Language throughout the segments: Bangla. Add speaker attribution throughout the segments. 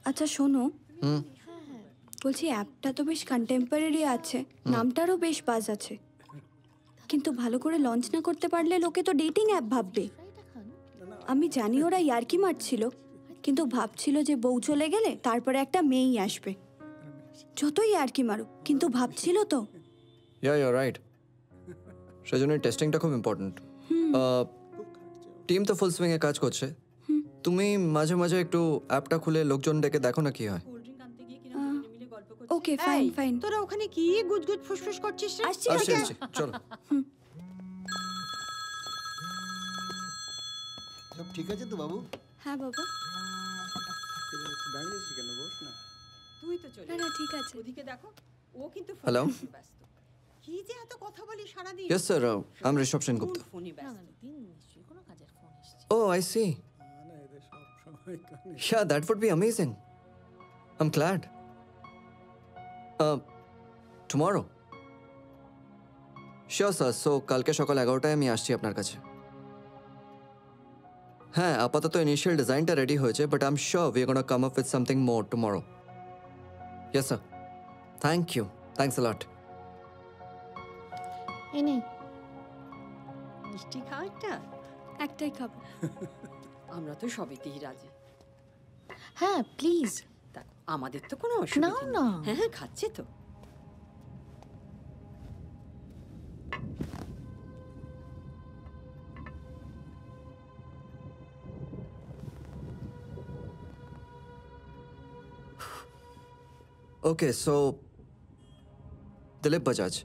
Speaker 1: আচ্ছা শোনো, বলছি অ্যাপটা তো বেশ কন্টেম্পোরারি আছে, নামটারও বেশ বাজ আছে, কিন্তু ভালো করে লঞ্চ না করতে পারলে লোকে তো ডেটিং অ্যাপ ভাববে। আমি জানি ওরা ইয়ার্কি মারছিল, কিন্তু ভাবছিল যে বউ চলে গেলে তারপরে একটা মেয়েই আসবে। যতই ইয়ার্কি মারুক, কিন্তু ভাবছিল তো।
Speaker 2: ইউ রাইট, সেজন্য টেস্টিংটা খুব ইম্পর্টেন্ট। টিম তো ফুল সুইংয়ে কাজ করছে, তুমি মাঝে মাঝে একটু অ্যাপটা খুলে লোকজন ডেকে দেখো না কি হয়।
Speaker 1: Okay fine fine.
Speaker 3: তোরা ওখানে কি গুজগুজ ফুসফুস করছিস রে?
Speaker 1: আসছি
Speaker 2: আসছি
Speaker 1: আসছি।
Speaker 2: আসছি, চলো।
Speaker 4: সব ঠিক আছে তো বাবু?
Speaker 1: হ্যাঁ বাবা।
Speaker 4: দাঁড়িয়েছিস কেন, বস না।
Speaker 3: তুই তো চলে
Speaker 1: না না ঠিক আছে।
Speaker 3: ওদিকে দেখো, ও কিন্তু
Speaker 2: Hello?
Speaker 3: ফোনে ব্যস্ত। কি যে এত কথা বলি সারা দিন?
Speaker 2: Yes sir, I am Rishabh Sengupta.
Speaker 3: ফোনে ব্যস্ত।
Speaker 2: Oh, I see.
Speaker 4: না এদের সব সময় কানে।
Speaker 2: Yeah, that would be amazing. I'm glad. Tomorrow? Sure, sir. So, কালকে সকাল 11টায় আমি আসছি আপনার কাছে। হ্যাঁ, আপাতত ইনিশিয়াল ডিজাইনটা রেডি হয়েছে, but I am sure we are gonna come up with something more tomorrow. Yes sir. Thank you. Thanks a lot.
Speaker 5: এনে
Speaker 3: মিষ্টি খাও একটা?
Speaker 1: একটাই খাবো।
Speaker 3: আমরা তো সবেতেই রাজি।
Speaker 5: হ্যাঁ প্লিজ।
Speaker 3: দেখো, আমাদের তো কোনো অসুবিধা
Speaker 5: নাও
Speaker 3: নেই।
Speaker 5: না।
Speaker 3: হ্যাঁ হ্যাঁ, খাচ্ছে তো।
Speaker 2: Okay, so Dilip Bajaj,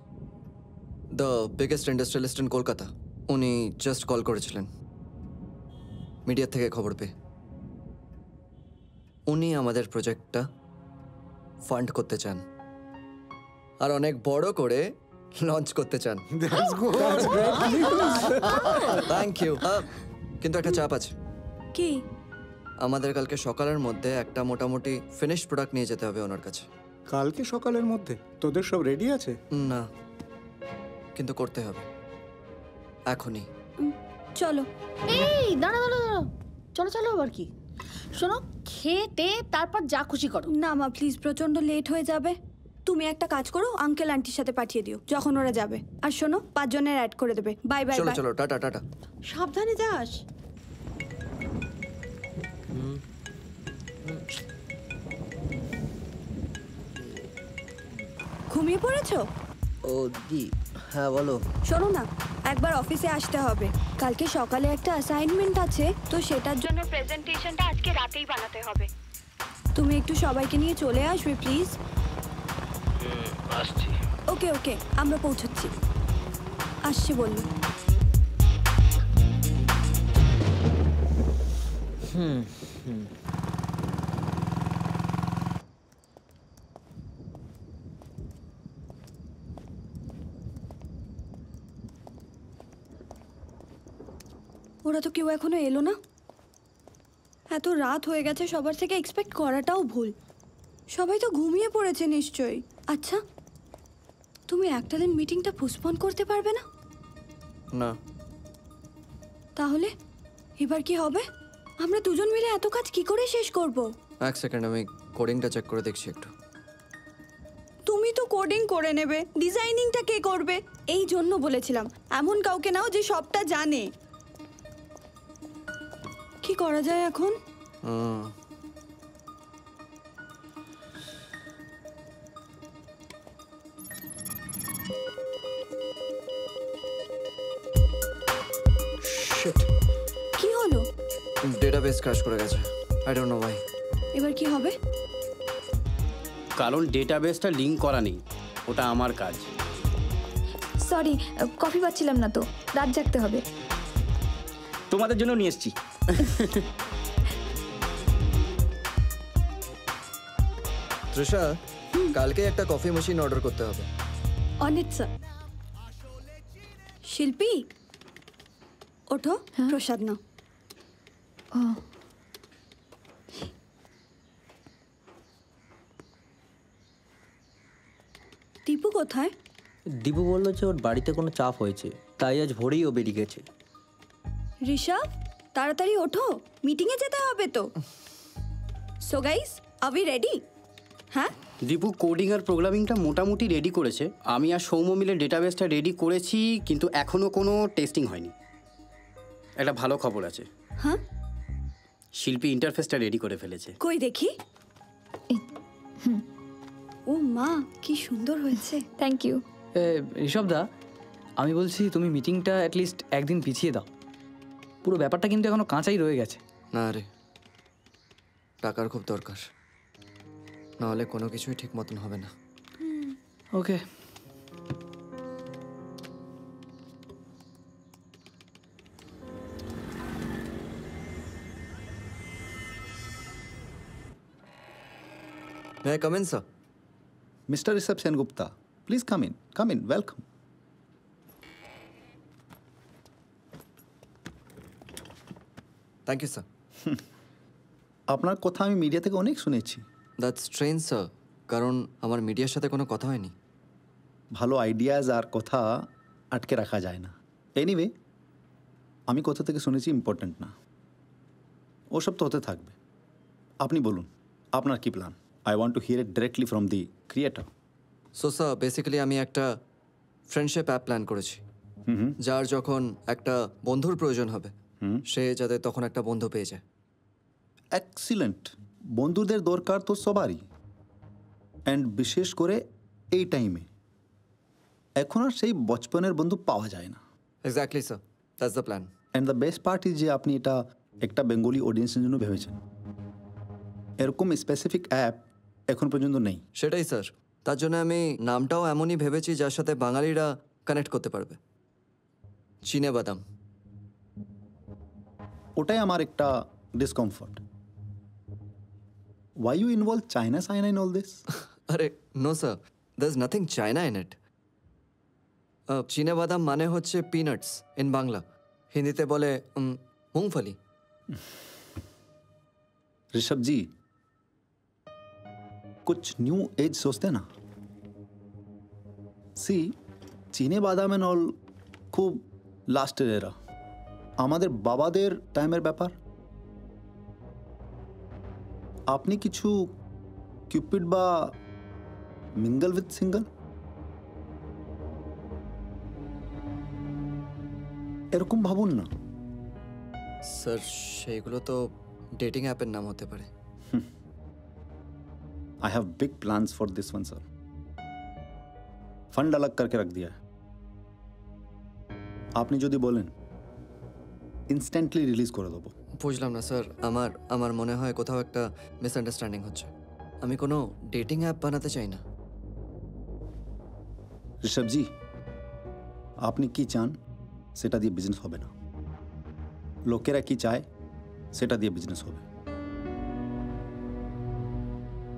Speaker 2: the biggest industrialist in Kolkata, উনি জাস্ট কল করেছিলেন মিডিয়া থেকে খবর পেয়ে। উনি আমাদের প্রজেক্টটা ফান্ড করতে চান আর অনেক বড় করে লঞ্চ করতে চান।
Speaker 4: That's good. That's great.
Speaker 2: Thank you. কিন্তু একটা চাপ আছে,
Speaker 1: কি?
Speaker 2: আমাদের কালকে সকালের মধ্যে একটা মোটামুটি ফিনিশড প্রোডাক্ট নিয়ে যেতে হবে ওনার কাছে।
Speaker 4: কালকে সকালের মধ্যে তোদের সব রেডি আছে?
Speaker 2: না, কিন্তু করতে হবে এখনই।
Speaker 1: চলো।
Speaker 5: এই দাঁড়া দাঁড়া দাঁড়া, চলো চলো। আবার কি? শোনো, খেতে তারপর যা খুশি করো।
Speaker 1: না মা প্লিজ, প্রচন্ড লেট হয়ে যাবে। তুমি একটা কাজ করো, আঙ্কেল আন্টির সাথে পাঠিয়ে দিও যখন ওরা যাবে। আর শোনো, 5 জনের অ্যাড করে দেবে। বাই বাই
Speaker 2: চলো
Speaker 1: বাই।
Speaker 2: চলো, টাটা টাটা।
Speaker 3: সাবধানে যাস।
Speaker 1: ঘুমিয়ে পড়েছো?
Speaker 6: ও দি, হ্যাঁ বলো।
Speaker 1: শোনো না, একবার অফিসে আসতে হবে। কালকে সকালে একটা অ্যাসাইনমেন্ট আছে, তো সেটার জন্য প্রেজেন্টেশনটা আজকে রাতেই বানাতে হবে। তুমি একটু সবাইকে নিয়ে চলে আসবে প্লিজ।
Speaker 6: আসছি।
Speaker 1: ওকে ওকে, আমরা পৌঁছচ্ছি। আসছি বললো। ওরা তো কেউ এখনো এলো না। এত রাত হয়ে গেছে, সবার থেকে এক্সপেক্ট করাটাও ভুল। সবাই তো ঘুমিয়ে পড়েছে নিশ্চয়ই। আচ্ছা, তুমি একটা দিন মিটিংটা পোস্টপোন করতে পারবে না?
Speaker 2: না।
Speaker 1: তাহলে এবার কি হবে? আমরা দুজন মিলে এত কাজ কি করে শেষ করব?
Speaker 2: এক সেকেন্ড, আমি কোডিংটা চেক করে দেখছি একটু।
Speaker 1: তুমি তো কোডিং করে নেবে, ডিজাইনিংটা কে করবে? এই জন্য বলেছিলাম এমন কাউকে নাও যে সবটা জানে। কি করা যায় এখন?
Speaker 2: শিট,
Speaker 1: কি হলো?
Speaker 2: ডেটাবেস ক্র্যাশ করে গেছে। I don't know Y.
Speaker 1: এবার কি হবে?
Speaker 7: কারণ ডেটাবেসটা লিংক করা নেই, ওটা আমার কাজ।
Speaker 8: সরি, কফি পাচ্ছিলাম না তো, রাত জাগতে হবে।
Speaker 7: তোমাদের জন্য নিয়ে এসেছি।
Speaker 2: তৃষা, কালকে একটা কফি মেশিন অর্ডার করতে হবে।
Speaker 1: অনিত স্যার। শিল্পী ওঠো, প্রসাদ নাও।
Speaker 8: ও
Speaker 1: দীপু কোথায়?
Speaker 6: দীপু বললো যে ওর বাড়িতে কোনো চাপ হয়েছে, তাই আজ ভোরেই ও বেরিয়ে গেছে।
Speaker 1: ঋষভ, তাড়াতাড়ি ওঠো, মিটিংয়ে যেতে হবে তো। So guys, are we ready? হ্যাঁ,
Speaker 7: দীপু কোডিং আর প্রোগ্রামিংটা মোটামুটি রেডি করেছে। আমি আর সৌম্য মিলে ডেটাবেসটা রেডি করেছি, কিন্তু এখনও কোনো টেস্টিং হয়নি। একটা ভালো খবর আছে,
Speaker 1: হ্যাঁ,
Speaker 7: শিল্পী ইন্টারফেসটা রেডি করে ফেলেছে।
Speaker 1: কই দেখি। ও মা, কি সুন্দর হয়েছে।
Speaker 8: Thank you.
Speaker 9: ঋষভদা, আমি বলছি তুমি মিটিংটা অ্যাটলিস্ট একদিন পিছিয়ে দাও। পুরো ব্যাপারটা কিন্তু এখনো কাঁচাই রয়ে গেছে।
Speaker 2: না রে, টাকার খুব দরকার, নাহলে কোনো কিছুই ঠিক মতন হবে না।
Speaker 9: ওকে।
Speaker 2: May I come in, sir?
Speaker 10: Mr. Rishabh Sengupta, please come in. Come in. Welcome.
Speaker 2: Thank you, sir.
Speaker 10: আপনার কথা আমি মিডিয়া থেকে অনেক শুনেছি।
Speaker 2: That's strange, sir. কারণ আমার মিডিয়ার সাথে কোনো কথা হয়নি।
Speaker 10: ভালো আইডিয়াজ আর কথা আটকে রাখা যায় না। এনিওয়ে, আমি কোথা থেকে শুনেছি ইম্পর্ট্যান্ট না, ওসব তো হতে থাকবে। আপনি বলুন, আপনার কি plan? I want to here it directly from the creator.
Speaker 2: So sir, basically আমি একটা ফ্রেন্ডশিপ অ্যাপ প্ল্যান করেছি, যার যখন একটা বন্ধুর প্রয়োজন হবে সে যাতে তখন একটা বন্ধু পেয়ে যায়।
Speaker 10: এক্সিলেন্ট। বন্ধুদের দরকার তো সবারই, অ্যান্ড বিশেষ করে এই টাইমে। এখন আর সেই বচপনের বন্ধু পাওয়া যায় না।
Speaker 2: Exactly sir, that's the plan.
Speaker 10: And the best part is যে আপনি এটা একটা বেঙ্গলি অডিয়েন্সের জন্য ভেবেছেন। এরকম স্পেসিফিক অ্যাপ এখন পর্যন্ত নেই।
Speaker 2: সেটাই স্যার, তার জন্য আমি নামটাও এমনই ভেবেছি যার সাথে বাঙালিরা কানেক্ট করতে পারবে। চিনে বাদাম।
Speaker 10: ওটাই আমার একটা discomfort. Why you involve China in all this?
Speaker 2: আরে no sir, there is nothing China in it. চিনে বাদাম মানে হচ্ছে পিনাটস ইন বাংলা, হিন্দিতে বলে মুংফলি।
Speaker 10: ऋषभ जी, कुछ न्यू एज सोचते ना। सी, চীনে বাদাম এন্ড অল খুব লাস্টের এরা। আমাদের বাবাদের টাইমের ব্যাপার। আপনি কিছু কিউপিড বা মিঙ্গল উইথ সিঙ্গল এরকম ভাবুন না।
Speaker 2: স্যার, সেইগুলো তো ডেটিং অ্যাপের নাম হতে পারে।
Speaker 10: I have big plans for this one sir. Fund अलग करके रख दिया है। আপনি যদি বলেন ইনস্ট্যান্টলি রিলিজ করে দেবো।
Speaker 2: বুঝলাম না স্যার, আমার মনে হয় কোথাও একটা মিসআন্ডারস্ট্যান্ডিং হচ্ছে। আমি কোনো ডেটিং অ্যাপ বানাতে চাই না।
Speaker 10: ঋষভ জি, আপনি কি চান সেটা দিয়ে বিজনেস হবে না। লোকেরা কি চায় সেটা দিয়ে বিজনেস হবে।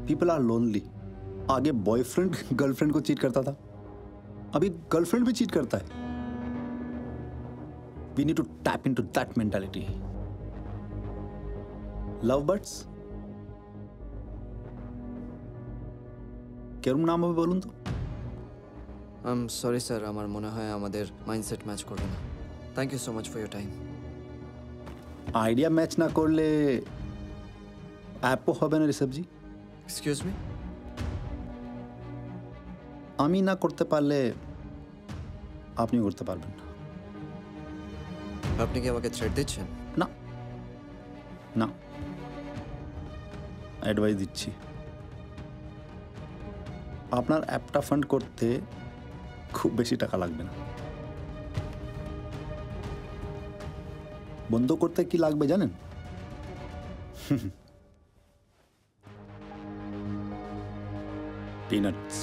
Speaker 10: People are lonely. आगे बॉयफ्रेंड गर्लफ्रेंड को चीट करता था, अभी गर्लफ्रेंड भी चीट करता है। We need to tap into that mentality. Love birds কেরম নাম হবে বলুন তো?
Speaker 2: আই এম সরি স্যার, আমার মনে হয় আমাদের মাইন্ডসেট ম্যাচ করবে না। Thank you so much for your time.
Speaker 10: Idea match না করলে অ্যাপও হবে না ঋষভজি।
Speaker 2: Excuse me?
Speaker 10: আমি না করতে পারলে আপনিও করতে পারবেন না।
Speaker 2: আপনি কি আমাকে থ্রেট দিচ্ছেন?
Speaker 10: না না, অ্যাডভাইস দিচ্ছি। আপনার অ্যাপটা ফান্ড করতে খুব বেশি টাকা লাগবে না। বন্ধ করতে কি লাগবে জানেন? পিনাটস।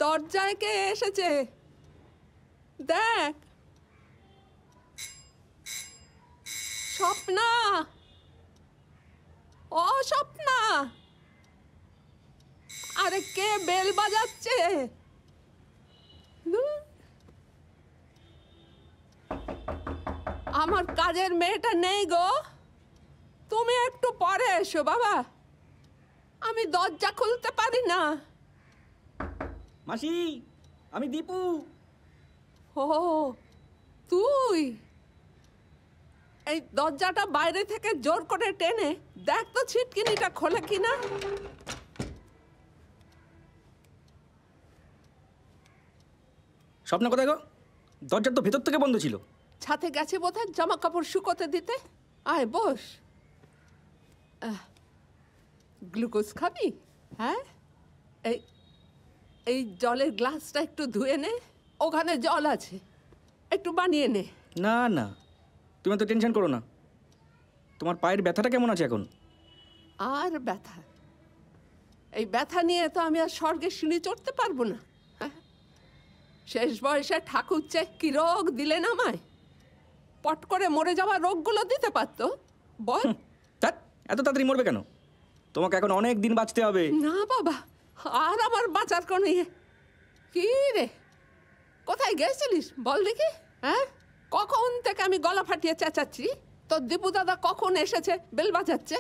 Speaker 3: দরজায় কে এসেছে দেখ। স্বপ্না, ও স্বপ্না, আরে কে বেল বাজাচ্ছে? আমার কাজের মেয়েটা নেই গো, তুমি একটু পরে এসো বাবা, আমি দরজা খুলতে পারি না।
Speaker 9: মাসি, আমি দীপু।
Speaker 3: ও তুই, এই দরজাটা বাইরে থেকে জোর করে টেনে দেখ তো ছিটকিনিটা খোলে কিনা।
Speaker 9: স্বপ্ন কোথায় গো? দরজা তো ভেতর থেকে বন্ধ ছিল।
Speaker 3: ছাতে গেছে বোধহয় জামা কাপড় শুকোতে দিতে। আয় বস। গ্লুকোজ খাবি? হ্যাঁ, এই এই জলের গ্লাসটা একটু ধুয়ে নে, ওখানে জল আছে, একটু বানিয়ে নে।
Speaker 9: না না, তুমি তো টেনশন করো না। তোমার পায়ের ব্যথাটা কেমন আছে এখন?
Speaker 3: আর ব্যথা, এই ব্যথা নিয়ে তো আমি আর স্বর্গে সিঁড়ি চড়তে পারবো না। হ্যাঁ, শেষ বয়সে ঠাকুর চেয়ে কি রোগ দিলেন আমায়, পট করে মরে যাওয়া রোগগুলো দিতে পারতো। বল।
Speaker 9: এত তাড়াতাড়ি মরবে কেন? তোমাকে এখন অনেক দিন বাঁচতে হবে।
Speaker 3: না বাবা, আর আমার বাঁচার কোনো ইয়ে। কি রে, কোথায় গেছিলিস বল দেখি? হ্যাঁ, কখন থেকে আমি গলা ফাটিয়ে চেঁচাচ্ছি, তোর দীপু দাদা কখন এসেছে বেল বাজাচ্ছে।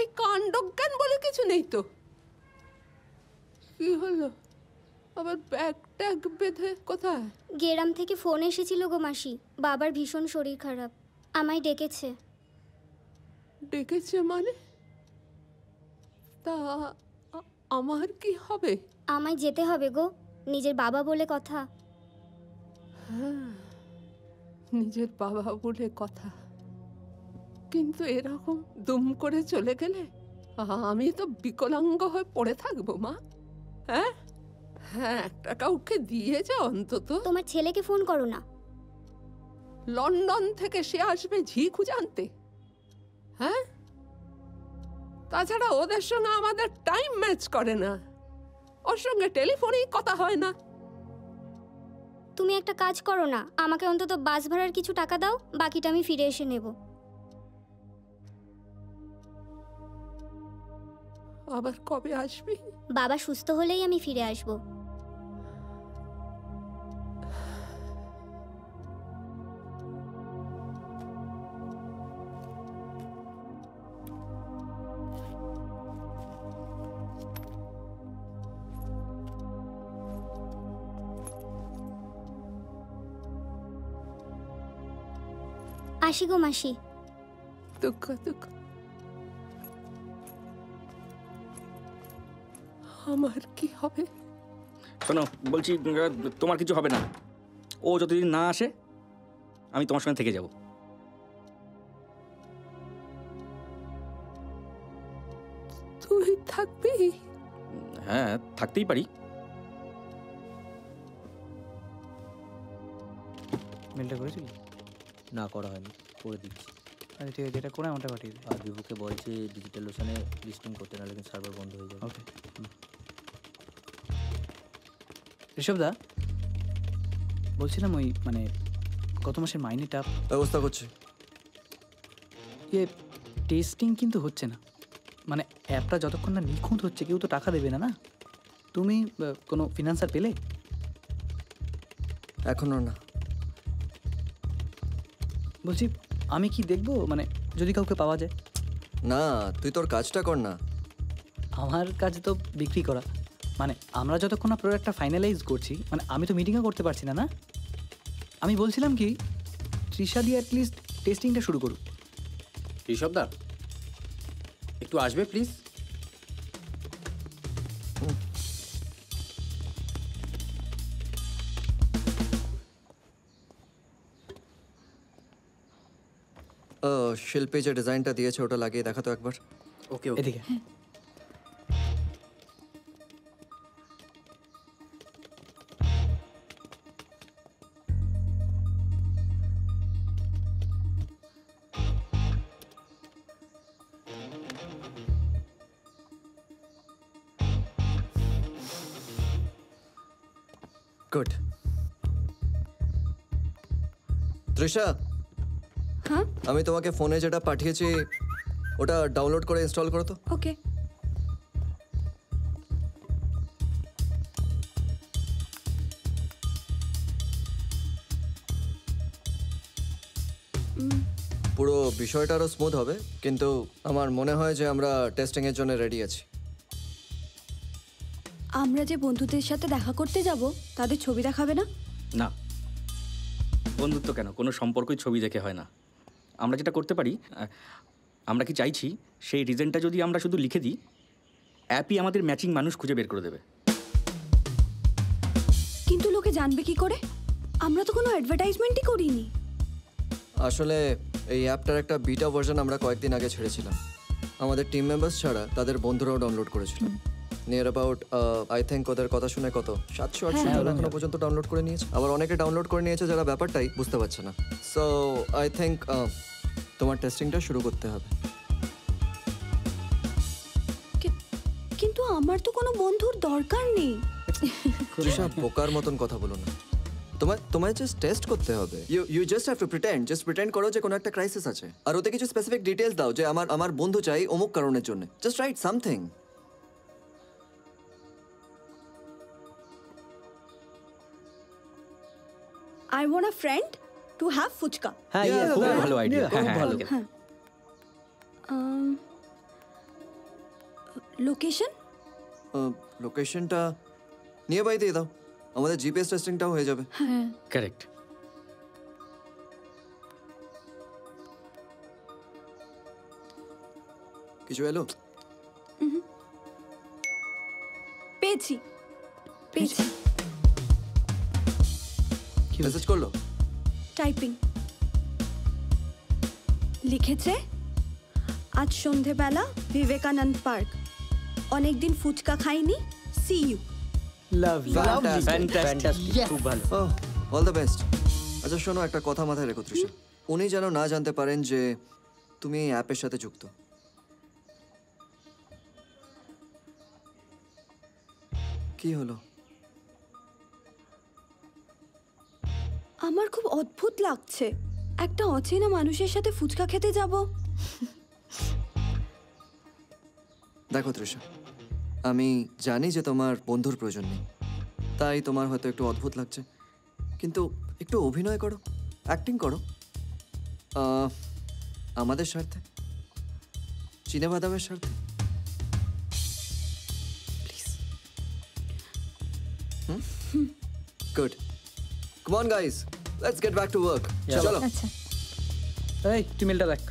Speaker 3: এই কাণ্ডজ্ঞান বলে কিছু নেই তো। কি হলো আবার ব্যাগ ট্যাগ বেঁধে কোথায়?
Speaker 11: গেরাম থেকে ফোন এসেছিল গো মাসি, বাবার ভীষণ শরীর খারাপ, আমায় ডেকেছে।
Speaker 3: ডেকেছে মানে? তা আমার কি হবে?
Speaker 11: আমায় যেতে হবে গো, নিজের বাবা বলে কথা।
Speaker 3: হ্যাঁ, নিজের বাবা বলে কথা, কিন্তু এরকম দুম করে চলে গেলে আমি তো বিকলাঙ্গ হয়ে পড়ে থাকবো মা। হ্যাঁ হ্যাঁ, একটা কাউকে দিয়ে যা অন্তত।
Speaker 11: তোমার ছেলেকে ফোন করো না।
Speaker 3: লন্ডন থেকে সে আসবে ঝি খুঁজে আনতে। হ্যাঁ, তাছাড়া ওদের সঙ্গে আমাদের টাইম ম্যাচ করে না, ওর সঙ্গে টেলিফোনেই কথা হয় না।
Speaker 11: তুমি একটা কাজ করো না, আমাকে অন্তত বাস ভাড়ার কিছু টাকা দাও, বাকিটা আমি ফিরে এসে নেব।
Speaker 3: আবার কবে আসবি?
Speaker 11: বাবা সুস্থ হলেই আমি ফিরে আসব। আসি গো মাসি।
Speaker 3: দুঃখ দুঃখ, আমার কি হবে?
Speaker 9: শোনো বলছি, তোমার কিছু হবে না। ও যতদিন না আসে আমি তোমার সঙ্গে থেকে যাব।
Speaker 3: তুই থাকবি?
Speaker 9: হ্যাঁ, থাকতেই পারি।
Speaker 6: মেলটা করেছিলি? না, করা হয়নি, করে দিচ্ছি।
Speaker 9: আচ্ছা ঠিক আছে, যেটা করে আমারটা পাঠিয়ে দিই।
Speaker 6: আর বিভুকে বলছে ডিজিটাল ওশানে লিস্টিং করতে, নাহলে কিন্তু সার্ভার বন্ধ হয়ে যাবে।
Speaker 9: ওকে। ঋষভদা, বলছিলাম ওই মানে গত মাসের মাইনেটা
Speaker 2: ব্যবস্থা করছি।
Speaker 9: ইয়ে টেস্টিং কিন্তু হচ্ছে না, মানে অ্যাপটা যতক্ষণ না নিখুঁত হচ্ছে কেউ তো টাকা দেবে না। না, তুমি কোনো ফিনান্সার পেলে?
Speaker 2: এখনো না।
Speaker 9: বলছি আমি কি দেখবো, মানে যদি কাউকে পাওয়া যায়?
Speaker 2: না, তুই তোর কাজটা কর না।
Speaker 9: আমার কাজ তো বিক্রি করা, মানে আমরা যতক্ষণ না প্রোডাক্টটা ফাইনালাইজ করছি, মানে আমি তো মিটিংও করতে পারছি না। না, আমি বলছিলাম কি তৃষা দিয়ে অ্যাটলিস্ট টেস্টিংটা শুরু করুক।
Speaker 7: ঋষভদা একটু আসবে প্লিজ?
Speaker 2: শিল্পী যে ডিজাইনটা দিয়েছে ওটা লাগিয়ে দেখা তো একবার।
Speaker 7: ওকে
Speaker 9: এদিকে।
Speaker 2: গুড। তৃষা,
Speaker 1: হ্যাঁ,
Speaker 2: আমি তোমাকে ফোনে যেটা পাঠিয়েছি ওটা ডাউনলোড করে ইনস্টল করো তো।
Speaker 1: ওকে।
Speaker 2: পুরো বিষয়টা আরও স্মুথ হবে, কিন্তু আমার মনে হয় যে আমরা টেস্টিংয়ের জন্য রেডি আছি।
Speaker 1: আমরা যে বন্ধুদের সাথে দেখা করতে যাব তাদের ছবি দেখাবে না?
Speaker 12: না, বন্ধুত্ব কেন, কোনো সম্পর্কই ছবি দেখে হয় না। আমরা যেটা করতে পারি, আমরা কি চাইছি সেই রিজনটা যদি আমরা শুধু লিখে দিই, অ্যাপই আমাদের ম্যাচিং মানুষ খুঁজে বের করে দেবে।
Speaker 1: কিন্তু লোকে জানবে কি করে? আমরা তো কোনো অ্যাডভার্টাইজমেন্টই করিনি।
Speaker 2: আসলে এই অ্যাপটার একটা বিটা ভার্সন আমরা কয়েকদিন আগে ছেড়েছিলাম। আমাদের টিম মেম্বার্স ছাড়া তাদের বন্ধুরাও ডাউনলোড করেছিল। নিয়ার অ্যাবাউট আই থিঙ্ক ওদের কথা শুনে কত 700-800 জন এখনো পর্যন্ত ডাউনলোড করে নিয়েছে। আবার অনেকে ডাউনলোড করে নিয়েছে যারা ব্যাপারটাই বুঝতে পারছে না। সো আই থিঙ্ক তোমার টেস্টিংটা শুরু করতে হবে।
Speaker 1: কিন্তু আমার তো কোনো বন্ধুর দরকার নেই।
Speaker 2: তৃষা, বোকার মতন কথা বলো না। তোমায় জাস্ট টেস্ট করতে হবে। You just have to pretend করো যে কোনো একটা ক্রাইসিস আছে, আর ওতে কিছু স্পেসিফিক ডিটেইলস দাও যে আমার বন্ধু চাই অমুক কারণের জন্য। Just right something.
Speaker 1: I want a friend to have phuchka.
Speaker 6: হ্যাঁ,
Speaker 12: খুব ভালো আইডিয়া।
Speaker 6: খুব ভালো।
Speaker 1: লোকেশন?
Speaker 2: লোকেশনটা নিয়ে বাই দিয়ে দাও, আমাদের জিপিএস টেস্টিংটাও হয়ে যাবে।
Speaker 12: কারেক্ট।
Speaker 2: কিছু এলো?
Speaker 1: পেয়েছি।
Speaker 2: মেসেজ করলো?
Speaker 1: টাইপিং। লিখেছে, আজ সন্ধেবেলা বিবেকানন্দ পার্ক, অনেকদিন ফুচকা খাইনি, সি ইউ।
Speaker 6: ফ্যান্টাস্টিক, খুব ভালো।
Speaker 2: All the best. আচ্ছা শোনো, একটা কথা মাথায় রেখো তৃষা, উনি যেন না জানতে পারেন যে তুমি এই অ্যাপের সাথে যুক্ত। কি হলো?
Speaker 1: আমার খুব অদ্ভুত লাগছে, একটা অচেনা মানুষের সাথে ফুচকা খেতে যাব।
Speaker 2: দেখো তৃষা, আমি জানি যে তোমার বন্ধুর প্রয়োজন নেই, তাই তোমার হয়তো একটু অদ্ভুত লাগছে, কিন্তু একটু অভিনয় করো, অ্যাক্টিং করো আমাদের স্বার্থে, চিনেবাদামের স্বার্থে, please. Good. Come on guys, let's get back to work. চলো।
Speaker 8: আচ্ছা,
Speaker 9: এই তুই মেলটা দেখ।